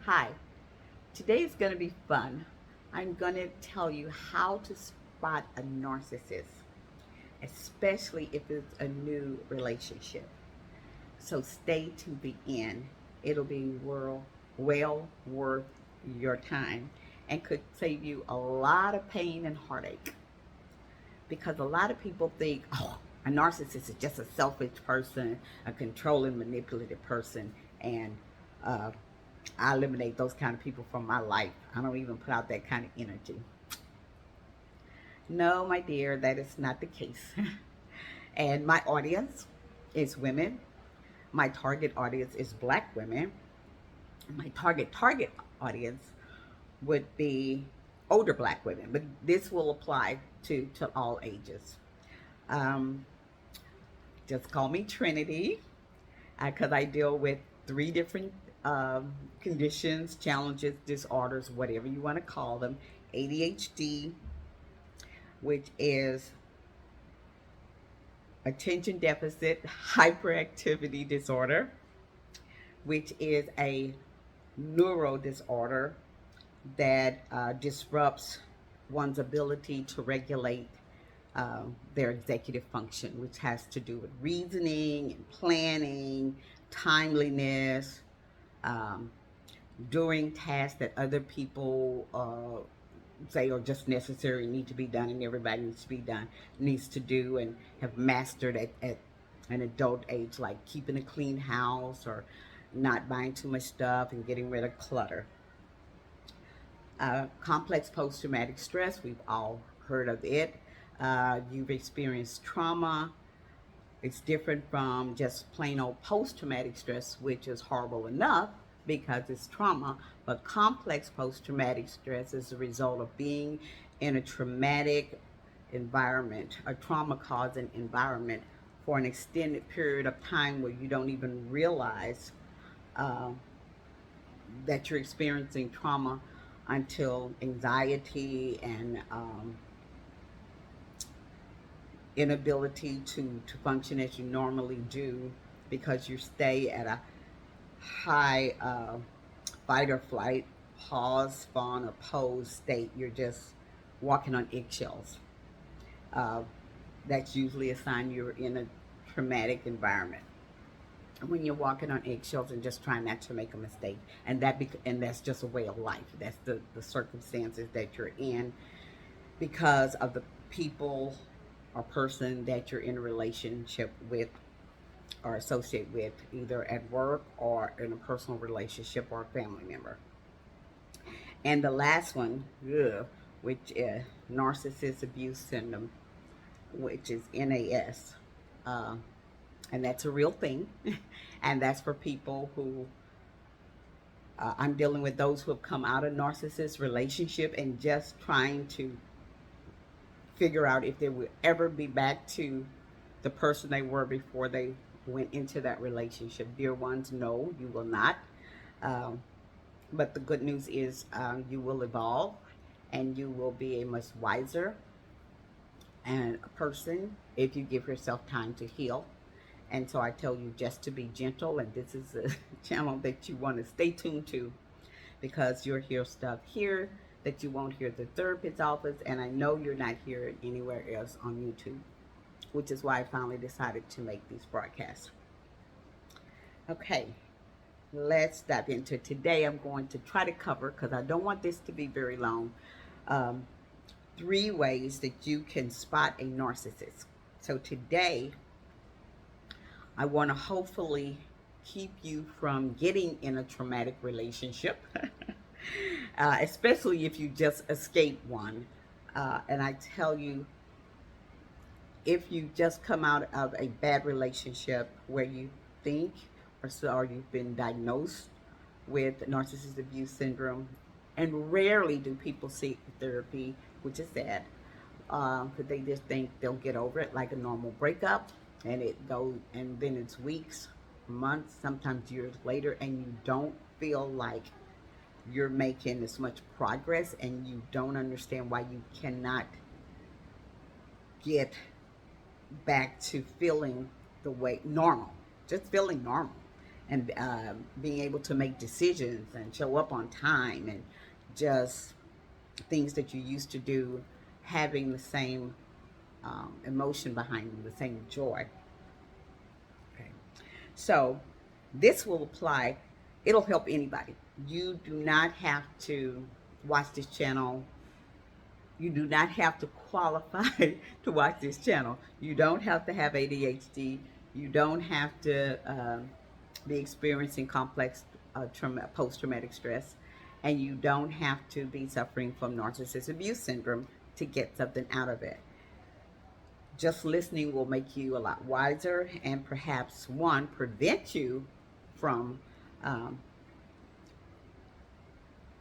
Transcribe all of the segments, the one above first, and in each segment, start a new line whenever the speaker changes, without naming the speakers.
Hi, today is going to be fun. I'm going to tell you how to spot a narcissist, especially if it's a new relationship. So stay to the end. It'll be well worth your time and could save you a lot of pain and heartache. Because a lot of people think, oh, a narcissist is just a selfish person, a controlling, manipulative person, and uh, I eliminate those kind of people from my life. I don't even put out that kind of energy. No, my dear, that is not the case. And my audience is women. My target audience is black women. My target audience would be older black women, but this will apply to all ages. Um, just call me Trinity because I deal with three different conditions, challenges, disorders, whatever you want to call them. ADHD, which is attention deficit hyperactivity disorder, which is a neuro disorder that disrupts one's ability to regulate their executive function, which has to do with reasoning and planning, timeliness, um, doing tasks that other people say are just necessary, need to be done, and everybody needs to do and have mastered at an adult age, like keeping a clean house or not buying too much stuff and getting rid of clutter. Complex post-traumatic stress, we've all heard of it. You've experienced trauma. It's different from just plain old post-traumatic stress, which is horrible enough because it's trauma, but complex post-traumatic stress is a result of being in a traumatic environment, a trauma-causing environment for an extended period of time where you don't even realize uh, that you're experiencing trauma until anxiety and inability to function as you normally do because you stay at a high fight or flight, pause, fawn, or pose state. You're just walking on eggshells. Uh, that's usually a sign you're in a traumatic environment. When you're walking on eggshells and just trying not to make a mistake, and that's just a way of life. That's the circumstances that you're in because of the people or person that you're in a relationship with or associate with, either at work or in a personal relationship or a family member. And the last one, ugh, which is narcissist abuse syndrome, which is NAS. Uh, and that's a real thing. And that's for people who I'm dealing with those who have come out of narcissist relationship and just trying to figure out if they will ever be back to the person they were before they went into that relationship. Dear ones, no, you will not. Um, but the good news is you will evolve and you will be a much wiser and a person if you give yourself time to heal. And so I tell you just to be gentle, and this is a channel that you want to stay tuned to because you'll hear stuff here that you won't hear at the therapist's office, and I know you're not hearing anywhere else on YouTube, which is why I finally decided to make these broadcasts. Okay, let's dive into it. Today. I'm going to try to cover, because I don't want this to be very long, um, 3 ways that you can spot a narcissist. So today, I want to hopefully keep you from getting in a traumatic relationship, especially if you just escaped one. And I tell you, if you just come out of a bad relationship where you think or you've been diagnosed with narcissist abuse syndrome, and rarely do people seek therapy, which is sad, because they just think they'll get over it like a normal breakup, and it goes, and then it's weeks, months, sometimes years later, and you don't feel like you're making as much progress, and you don't understand why you cannot get back to feeling the way normal, just feeling normal. and being able to make decisions and show up on time, and just things that you used to do, having the same emotion behind them, the same joy. Okay. So this will apply, it'll help anybody. You do not have to watch this channel. You do not have to qualify to watch this channel. You don't have to have ADHD. You don't have to be experiencing complex post-traumatic stress. And you don't have to be suffering from narcissist abuse syndrome to get something out of it. Just listening will make you a lot wiser, and perhaps one, prevent you from um,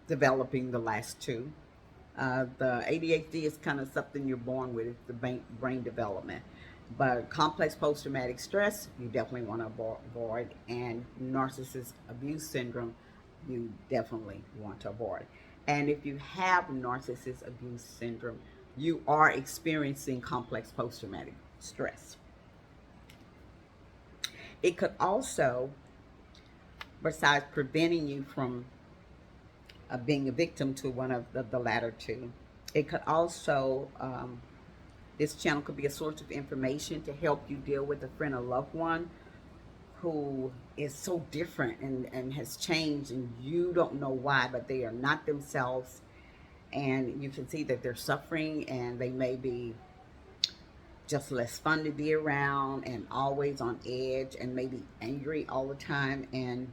developing the last two. The ADHD is kind of something you're born with, it's the brain development. But complex post traumatic stress, you definitely want to avoid, and narcissist abuse syndrome, you definitely want to avoid. And if you have narcissist abuse syndrome, you are experiencing complex post traumatic stress. It could also, besides preventing you from being a victim to one of the latter two, it could also, this channel could be a source of information to help you deal with a friend or loved one who is so different and has changed, and you don't know why, but they are not themselves. And you can see that they're suffering, and they may be just less fun to be around and always on edge and maybe angry all the time. And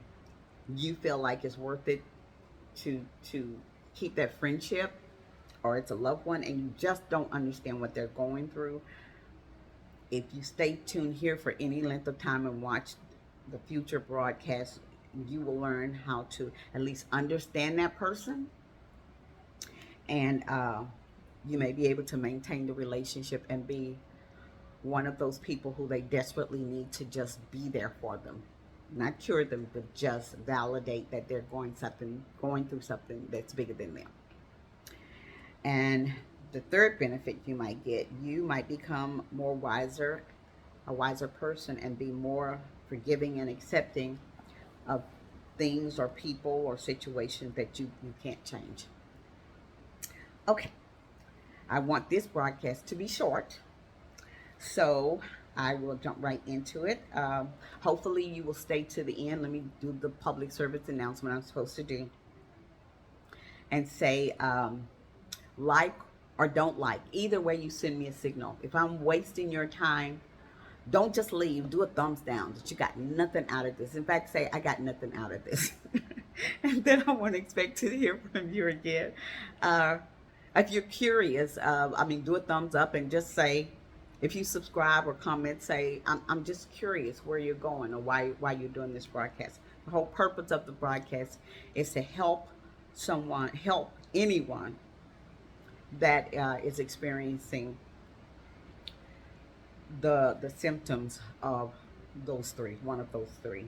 you feel like it's worth it to keep that friendship, or it's a loved one, and you just don't understand what they're going through. If you stay tuned here for any length of time and watch the future broadcasts, you will learn how to at least understand that person, and you may be able to maintain the relationship and be one of those people who they desperately need to just be there for them, not cure them, but just validate that they're going through something that's bigger than them. And the third benefit you might get, you might become a wiser person, and be more forgiving and accepting of things or people or situations that you can't change. Okay, I want this broadcast to be short, so I will jump right into it. Hopefully you will stay to the end. Let me do the public service announcement I'm supposed to do, and say like or don't like. Either way, you send me a signal. If I'm wasting your time, don't just leave. Do a thumbs down that you got nothing out of this. In fact, say, I got nothing out of this. And then I won't expect to hear from you again. If you're curious, do a thumbs up, and just say, if you subscribe or comment, say, I'm just curious where you're going, or why you're doing this broadcast. The whole purpose of the broadcast is to help anyone that is experiencing the symptoms of one of those three,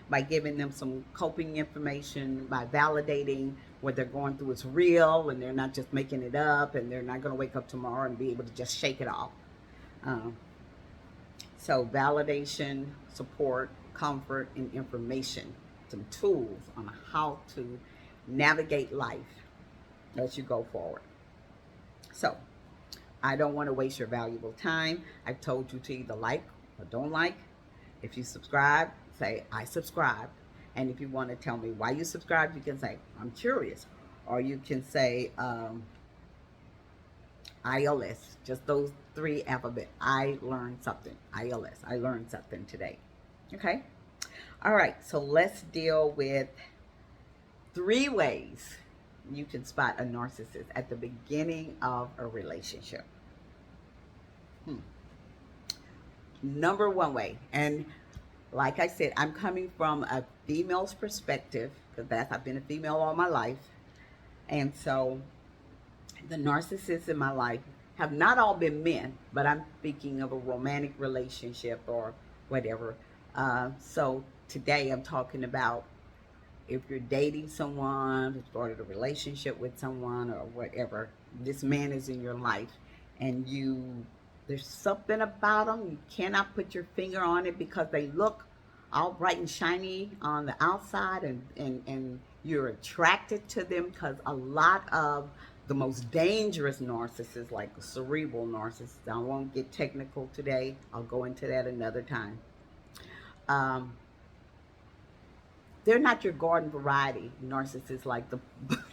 by giving them some coping information, by validating what they're going through is real, and they're not just making it up, and they're not going to wake up tomorrow and be able to just shake it off. So validation, support, comfort, and information, some tools on how to navigate life as you go forward. So I don't want to waste your valuable time. I've told you to either like or don't like. If you subscribe, say, I subscribed. And if you want to tell me why you subscribed, you can say, I'm curious. Or you can say, ILS, just those three alphabet. I learned something. ILS, I learned something today. Okay? All right, so let's deal with 3 ways you can spot a narcissist at the beginning of a relationship. Number 1 way, and like I said, I'm coming from a female's perspective, because I've been a female all my life. And so the narcissists in my life have not all been men, but I'm speaking of a romantic relationship or whatever. So today I'm talking about if you're dating someone, who started a relationship with someone or whatever, this man is in your life, and there's something about them, you cannot put your finger on it, because they look all bright and shiny on the outside, and you're attracted to them, because a lot of the most dangerous narcissists, like the cerebral narcissists, I won't get technical today, I'll go into that another time. Um, they're not your garden variety narcissists like the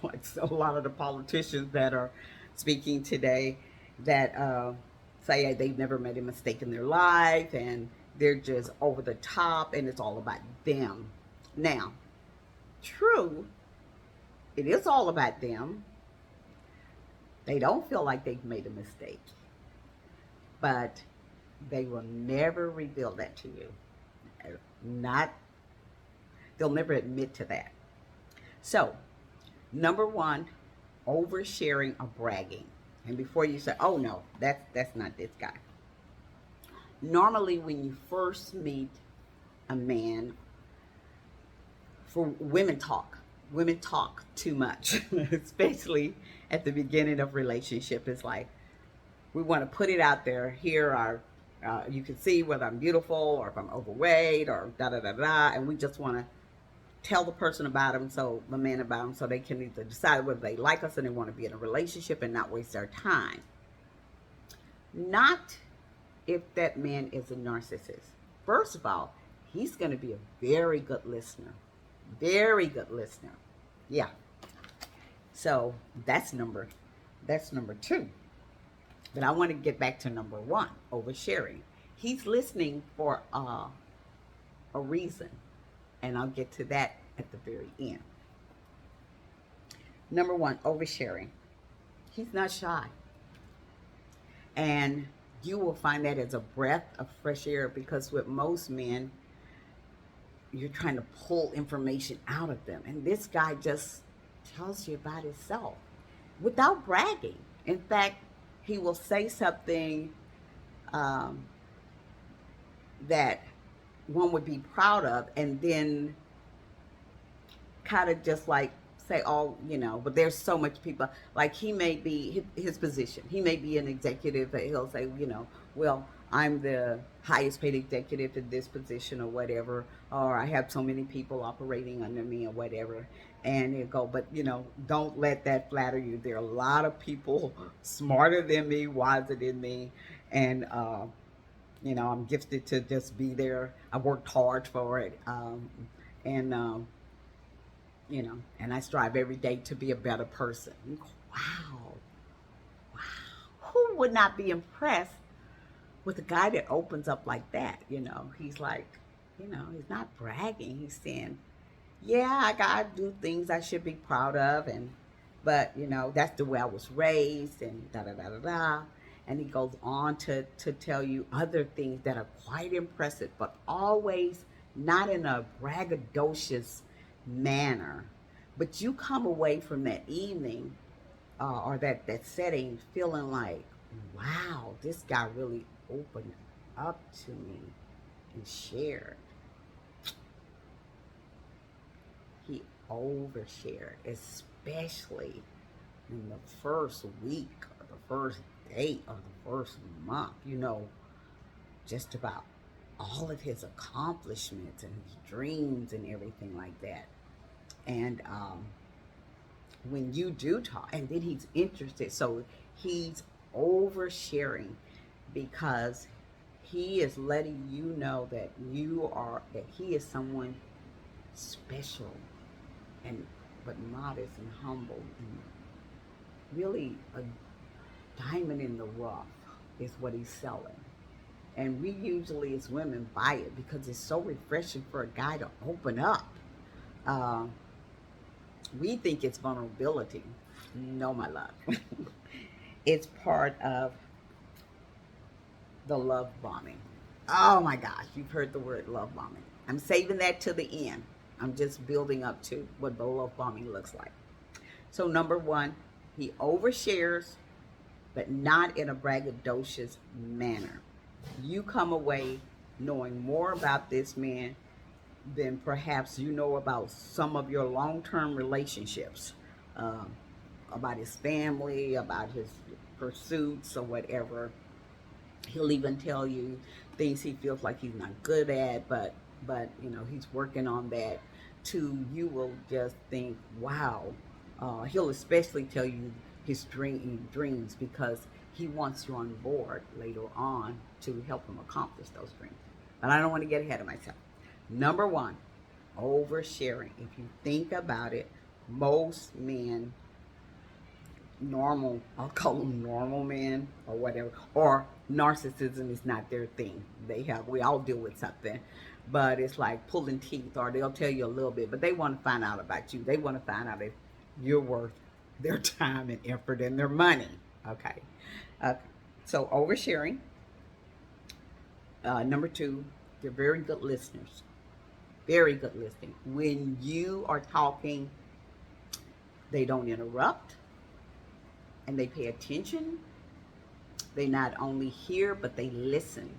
like a lot of the politicians that are speaking today, that say they've never made a mistake in their life, and they're just over the top and it's all about them. Now, true, it is all about them. They don't feel like they've made a mistake, but they will never reveal that to you. Not, they'll never admit to that. So, number one, oversharing or bragging. And before you say, "Oh no, that's not this guy." Normally, when you first meet a man, for women talk too much, especially at the beginning of relationship. It's like we want to put it out there. Here are you can see whether I'm beautiful or if I'm overweight or da da da da, and we just want to tell the person about them, so the man about them, so they can either decide whether they like us and they want to be in a relationship and not waste their time. Not if that man is a narcissist. First of all, he's going to be a very good listener. Very good listener. Yeah. So that's number two. But I want to get back to number one, oversharing. He's listening for a reason, and I'll get to that at the very end. Number one, oversharing. He's not shy. And you will find that as a breath of fresh air, because with most men, you're trying to pull information out of them. And this guy just tells you about himself without bragging. In fact, he will say something um, that one would be proud of, and then kind of just like say, "Oh, but there's so much people." Like, he may be his position. He may be an executive, but he'll say, "Well, I'm the highest paid executive in this position," or whatever, or "I have so many people operating under me," or whatever. And he'll go, "But don't let that flatter you. There are a lot of people smarter than me, wiser than me, and I'm gifted to just be there. I worked hard for it, and and I strive every day to be a better person." Wow, wow. Who would not be impressed with a guy that opens up like that? He's like, he's not bragging. He's saying, "Yeah, I gotta do things I should be proud of, but that's the way I was raised, and da da da da da." And he goes on to tell you other things that are quite impressive, but always not in a braggadocious manner. But you come away from that evening or that setting feeling like, "Wow, this guy really opened up to me and shared." He overshared, especially in the first week or the first date or the first month. Just about all of his accomplishments and his dreams and everything like that. And when you do talk, and then he's interested, so he's oversharing, because he is letting you know that he is someone special, and but modest and humble, and really a diamond in the rough is what he's selling. And we usually, as women, buy it because it's so refreshing for a guy to open up. Uh, we think it's vulnerability. No, my love. It's part of the love bombing. Oh my gosh, you've heard the word love bombing. I'm saving that to the end. I'm just building up to what the love bombing looks like. So, number one, he overshares, but not in a braggadocious manner. You come away knowing more about this man than perhaps you know about some of your long-term relationships, um, about his family, about his pursuits, or whatever. He'll even tell you things he feels like he's not good at, but but he's working on that too. You will just think, wow. He'll especially tell you his dreams because he wants you on board later on to help him accomplish those dreams. But I don't want to get ahead of myself. Number one, oversharing. If you think about it, most men, normal, I'll call them normal men or whatever, or narcissism is not their thing. We all deal with something, but it's like pulling teeth, or they'll tell you a little bit, but they want to find out about you. They want to find out if you're worth their time and effort and their money. Okay. Okay. So oversharing. Number two, they're very good listeners. Very good listening. When you are talking, they don't interrupt and they pay attention. They not only hear, but they listen.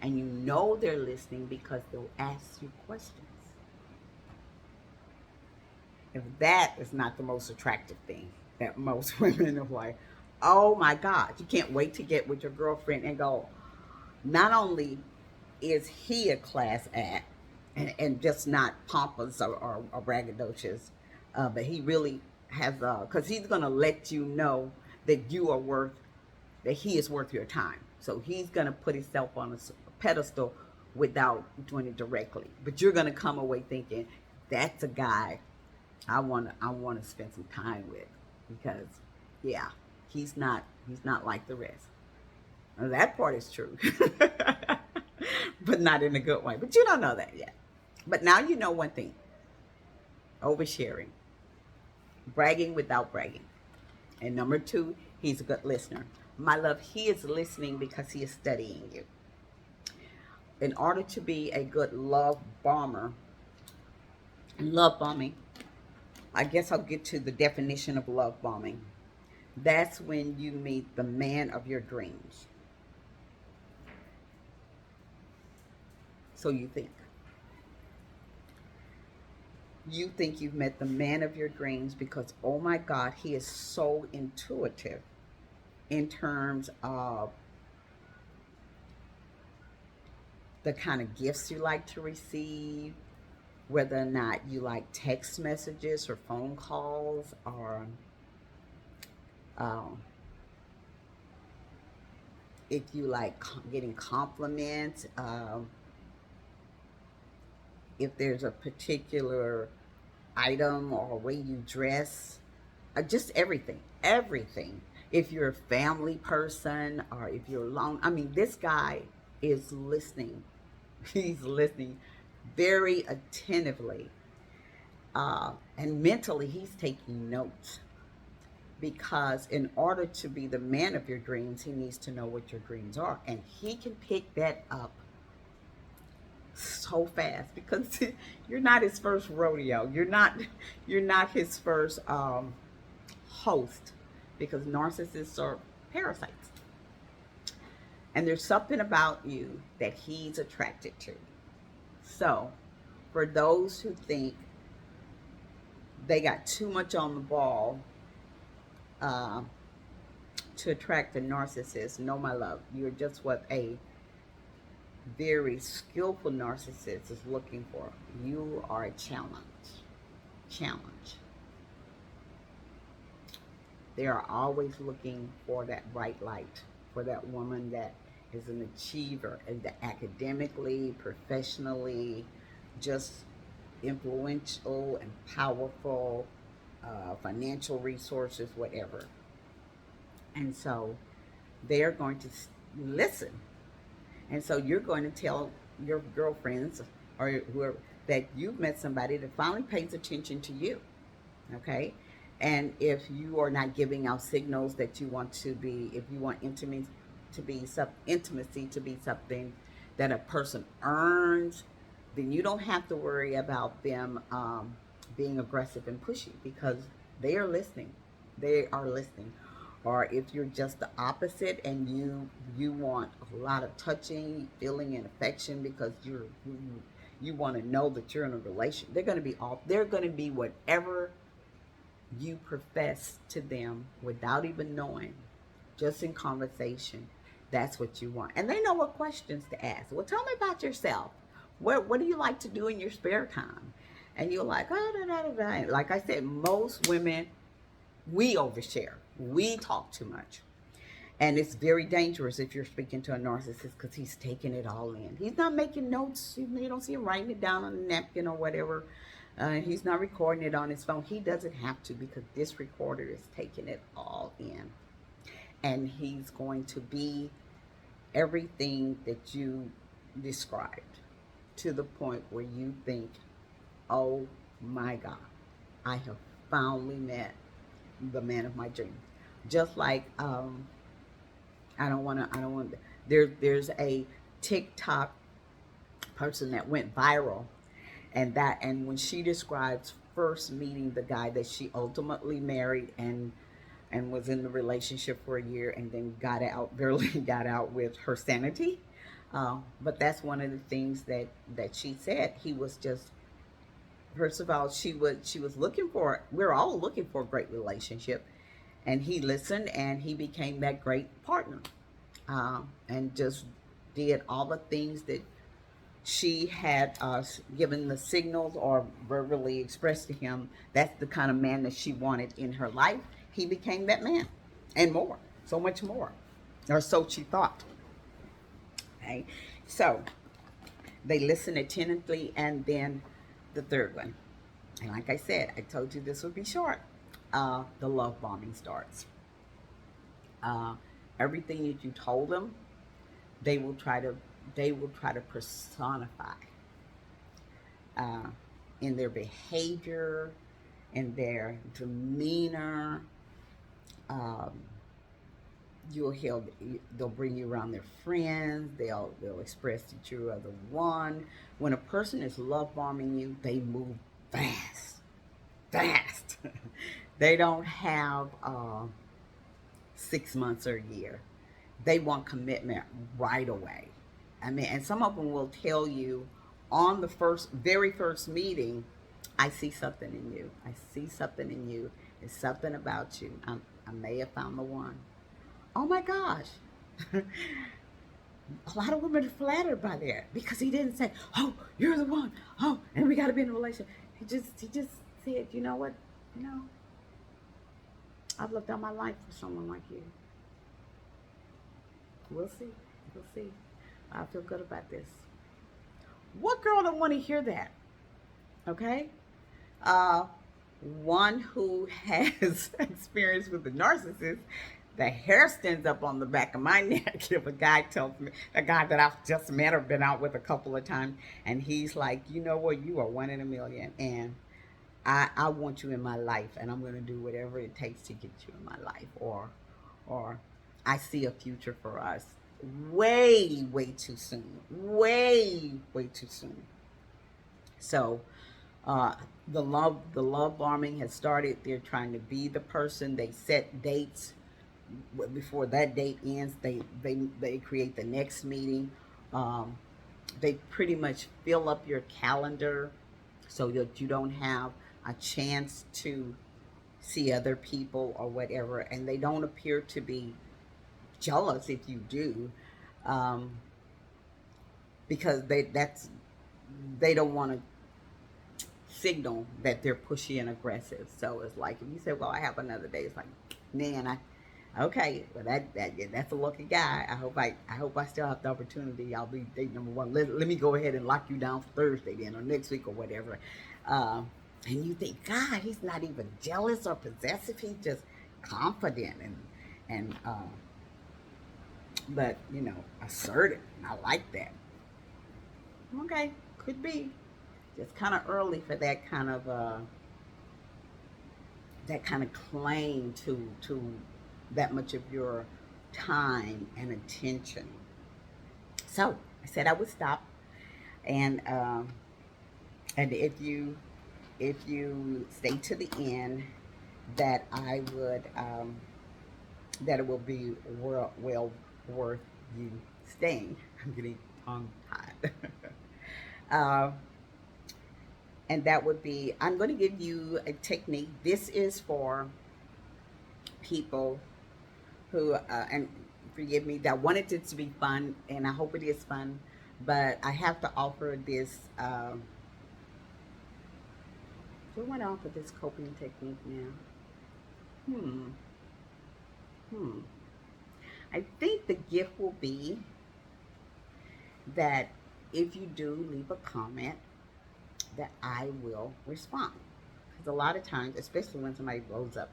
And you know they're listening because they'll ask you questions. If that is not the most attractive thing, that most women are like, oh my God, you can't wait to get with your girlfriend and go, not only is he a class act and just not pompous or braggadocious, but he really has, because he's going to let you know that that he is worth your time. So he's going to put himself on a pedestal without doing it directly. But you're going to come away thinking, that's a guy I want to spend some time with, because yeah, he's not like the rest. Now, that part is true. But not in a good way. But you don't know that yet. But now you know one thing: oversharing, bragging without bragging. And number two, he's a good listener. My love, he is listening because he is studying you. In order to be a good love bomber, love bombing, I guess I'll get to the definition of love bombing. That's when you meet the man of your dreams. So you think you've met the man of your dreams because, oh my God, he is so intuitive in terms of the kind of gifts you like to receive, whether or not you like text messages or phone calls, or um, if you like getting compliments, if there's a particular item or way you dress, just everything. If you're a family person or if you're alone, I mean, this guy is listening. He's listening very attentively, and mentally, he's taking notes because in order to be the man of your dreams, he needs to know what your dreams are, and he can pick that up so fast because you're not his first rodeo. You're not his first host, because narcissists are parasites, and there's something about you that he's attracted to. So for those who think they got too much on the ball uh, to attract a narcissist, no, my love, you're just what a very skillful narcissist is looking for. You are a challenge. They are always looking for that bright light, for that woman that is an achiever, and academically, professionally, just influential and powerful, financial resources, whatever. And so they're going to listen. And so you're going to tell your girlfriends or whoever that you've met somebody that finally pays attention to you. Okay? And if you are not giving out signals that you want to be, if you want intimacy to be something that a person earns, then you don't have to worry about them being aggressive and pushy, because they are listening. They are listening. Or if you're just the opposite and you want a lot of touching, feeling, and affection because you want to know that you're in a relation, they're going to be off. They're going to be whatever you profess to them without even knowing, just in conversation. That's what you want, and they know what questions to ask. Well, tell me about yourself. What do you like to do in your spare time? And you're like, oh, da, da, da, da. Like I said, most women, we overshare. We talk too much. And it's very dangerous if you're speaking to a narcissist because he's taking it all in. He's not making notes. You don't see him writing it down on a napkin or whatever. He's not recording it on his phone. He doesn't have to because this recorder is taking it all in. And he's going to be everything that you described to the point where you think, oh my God, I have finally met the man of my dreams. Just like I don't want there's a TikTok person that went viral, and when she describes first meeting the guy that she ultimately married and was in the relationship for a year and then got out, barely got out with her sanity. But that's one of the things that she said. He was just, first of all, she was looking for, we're all looking for a great relationship, and he listened and he became that great partner, and just did all the things that she had given the signals or verbally expressed to him. That's the kind of man that she wanted in her life. He became that man and more, so much more, or so she thought. Okay, so they listened attentively, and then the third one, and like I said, I told you this would be short. The love bombing starts. uh, Everything that you told them, they will try to personify uh, in their behavior, in their demeanor. Um, they'll bring you around their friends. They'll express that you are the one. When a person is love bombing you, they move fast, fast. They don't have 6 months or a year. They want commitment right away. I mean, and some of them will tell you on the very first meeting, I see something in you. I see something in you. It's something about you. I may have found the one. Oh my gosh. A lot of women are flattered by that because he didn't say, "Oh, you're the one. Oh, and we got to be in a relationship." He just said, "You know what? You know, I've lived all my life for someone like you. We'll see. We'll see. I feel good about this." What girl don't want to hear that? Okay. Uh, One who has experience with the narcissist, the hair stands up on the back of my neck if a guy tells me, a guy that I've just met or been out with a couple of times, and he's like, you know what, you are one in a million, and I want you in my life, and I'm going to do whatever it takes to get you in my life, or I see a future for us. Way, way too soon. Way, way too soon. So, uh, the love bombing has started. They're trying to be the person. They set dates. Before that date ends, they create the next meeting. Um, they pretty much fill up your calendar so that you don't have a chance to see other people or whatever. And they don't appear to be jealous if you do, um, because they don't want to signal that they're pushy and aggressive. So it's like if you say, "Well, I have another day," it's like, "Man, okay, well that's a lucky guy. I hope I still have the opportunity. I'll be date number one. Let me go ahead and lock you down for Thursday then, or next week, or whatever." Uh, and you think, God, he's not even jealous or possessive. He's just confident and but assertive. And I like that. Okay, could be just kind of early for that kind of claim to that much of your time and attention. So I said I would stop, and if you stay to the end, that I would that it will be well worth you staying. I'm getting tongue tied. uh, and that would be, I'm going to give you a technique. This is for people who and forgive me, that wanted it to be fun, and I hope it is fun. But I have to offer this. Do I want to offer this coping technique now? Hmm. Hmm. I think the gift will be that if you do leave a comment, that I will respond. Because a lot of times, especially when somebody blows up,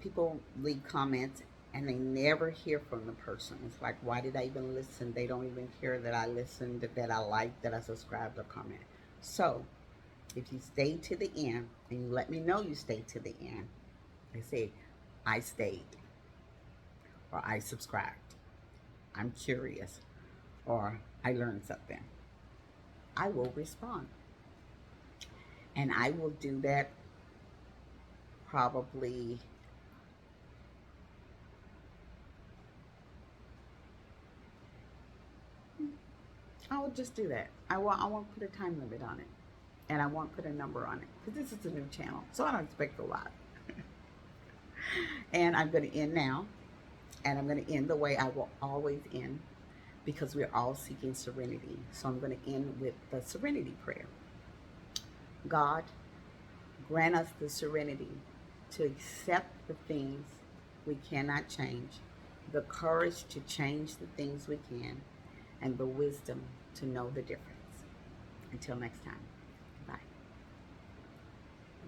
people leave comments and they never hear from the person. It's like, why did I even listen? They don't even care that I listened, that I liked, that I subscribed or comment. So if you stay to the end and you let me know you stayed to the end, I say, I stayed or I subscribed. I'm curious or I learned something. I will respond. And I will do that probably, I will just do that. I won't put a time limit on it. And I won't put a number on it because this is a new channel. So I don't expect a lot. And I'm going to end now. And I'm going to end the way I will always end because we're all seeking serenity. So I'm going to end with the serenity prayer. God, grant us the serenity to accept the things we cannot change, the courage to change the things we can, and the wisdom to know the difference. Until next time.